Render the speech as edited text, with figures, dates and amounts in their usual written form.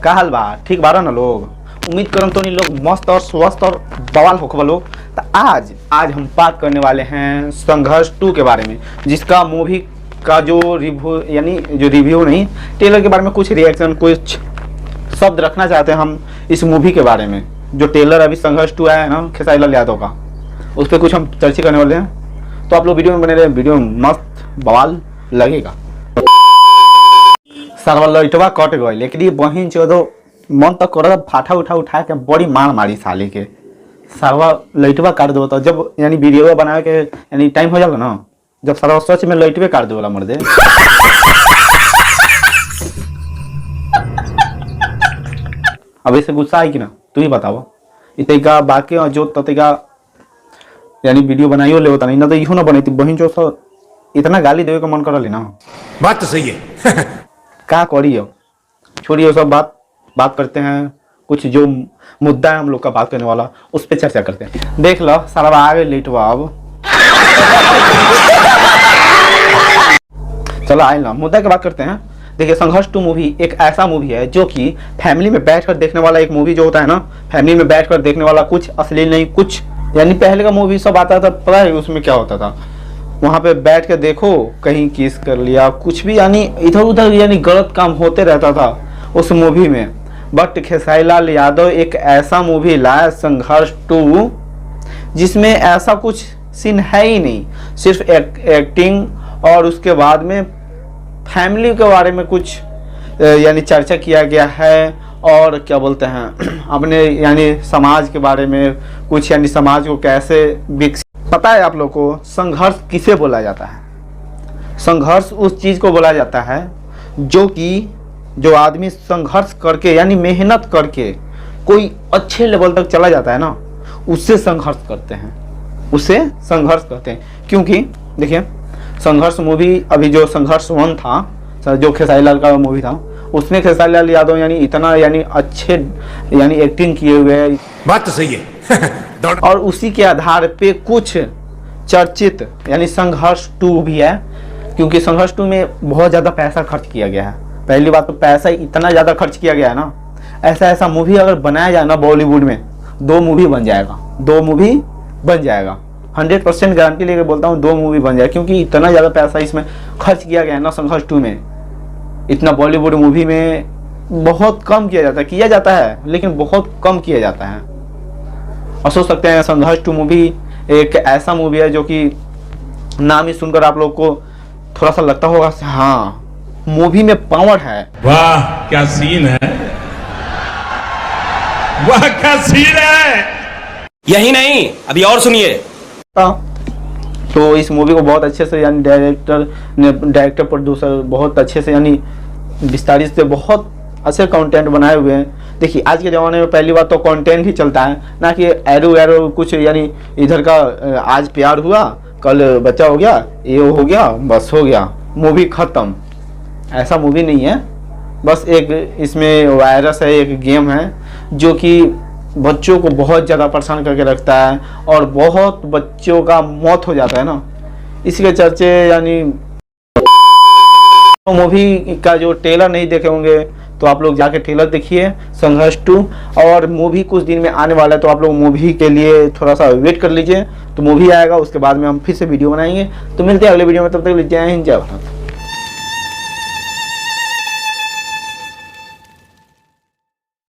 का हाल बा? ठीक बारा ना लोग? उम्मीद करम तो नहीं लोग मस्त और स्वस्थ और बवाल होखबा लोग। तो आज हम बात करने वाले हैं संघर्ष 2 के बारे में, जिसका मूवी का जो रिव्यू यानी जो रिव्यू नहीं ट्रेलर के बारे में कुछ रिएक्शन कुछ शब्द रखना चाहते हैं हम इस मूवी के बारे में। जो ट्रेलर अभी संघर्ष 2 आया है ना खेसारी लाल यादव का, उस पर कुछ हम चर्चा करने वाले हैं। तो आप लोग वीडियो में बने रहे, वीडियो मस्त बवाल लगेगा। सरवा लइटवा कट गई लेकिन बहिन चोदो मन तक कर फाटा उठा के बड़ी मार मारी साली के। सरवा लइटवा काट दो तो जब यानी वीडियो बनावे के यानी टाइम हो जाएगा ना, जब सरवा सच में लइटवे काट दे वाला मर दे। अब इसे गुस्सा है कि ना तू ही बताओ। इतना बाकी जो तरीका यानी वीडियो बनाइयो ले होता नहीं ना तो इहो ना बनी बहिन जो सब इतना गाली देवे का मन कर ना। बात तो सही है। क्या करियो, छोड़िए सब बात करते हैं। कुछ जो मुद्दा है हम लोग का बात करने वाला उस पर चर्चा करते हैं। देख लो सारा आगे लेटवा अब चलो आए ना मुद्दा की बात करते हैं। देखिए संघर्ष 2 मूवी एक ऐसा मूवी है जो कि फैमिली में बैठकर देखने वाला एक मूवी जो होता है ना, फैमिली में बैठकर देखने वाला, कुछ अश्लील नहीं, कुछ यानी पहले का मूवी सब आता था पता है उसमें क्या होता था, वहाँ पे बैठ के देखो कहीं किस कर लिया कुछ भी यानी इधर उधर यानी गलत काम होते रहता था उस मूवी में। बट खेसारी लाल यादव एक ऐसा मूवी लाया संघर्ष 2 जिसमें ऐसा कुछ सीन है ही नहीं, सिर्फ एक्टिंग और उसके बाद में फैमिली के बारे में कुछ यानी चर्चा किया गया है और क्या बोलते हैं अपने यानी समाज के बारे में कुछ यानी समाज को कैसे विकसित। पता है आप लोग को संघर्ष किसे बोला जाता है? संघर्ष उस चीज को बोला जाता है जो आदमी संघर्ष करके यानी मेहनत करके कोई अच्छे लेवल तक चला जाता है ना, उससे संघर्ष करते हैं, उससे संघर्ष करते हैं। क्योंकि देखिए संघर्ष मूवी अभी जो संघर्ष 1 था जो खेसारी लाल का मूवी था, उसमें खेसारी लाल यादव यानी इतना यानी अच्छे यानी एक्टिंग किए हुए। बात तो सही है। और उसी के आधार पे कुछ चर्चित यानी संघर्ष 2 भी है, क्योंकि संघर्ष 2 में बहुत ज़्यादा पैसा खर्च किया गया है। पहली बात तो पैसा इतना ज़्यादा खर्च किया गया है ना, ऐसा मूवी अगर बनाया जाए ना बॉलीवुड में 2 मूवी बन जाएगा 100% गारंटी लेके बोलता हूँ 2 मूवी बन जाए, क्योंकि इतना ज़्यादा पैसा इसमें खर्च किया गया है ना संघर्ष 2 में। इतना बॉलीवुड मूवी में बहुत कम किया जाता है लेकिन बहुत कम किया जाता है। और सोच सकते हैं संघर्ष 2 मूवी एक ऐसा मूवी है जो कि नाम ही सुनकर आप लोग को थोड़ा सा लगता होगा हाँ मूवी में पावर है। वाह क्या सीन है, वाह क्या सीन है। यही नहीं अभी और सुनिए। तो इस मूवी को बहुत अच्छे से यानी डायरेक्टर प्रोड्यूसर बहुत अच्छे से यानी विस्तारित से बहुत अच्छे कंटेंट बनाए हुए हैं। देखिए आज के ज़माने में पहली बात तो कंटेंट ही चलता है ना, कि एरो कुछ यानी इधर का आज प्यार हुआ कल बच्चा हो गया ये हो गया बस हो गया मूवी ख़त्म। ऐसा मूवी नहीं है। बस एक इसमें वायरस है, एक गेम है जो कि बच्चों को बहुत ज़्यादा परेशान करके रखता है और बहुत बच्चों का मौत हो जाता है ना, इसके चर्चे यानी मूवी का जो ट्रेलर नहीं देखे होंगे तो आप लोग जाके ट्रेलर देखिए संघर्ष 2। और मूवी कुछ दिन में आने वाला है तो आप लोग मूवी के लिए थोड़ा सा वेट कर लीजिए। तो मूवी आएगा उसके बाद में हम फिर से वीडियो बनाएंगे। तो मिलते हैं अगले वीडियो में, तब तक लीजिए जय हिंद जय भारत।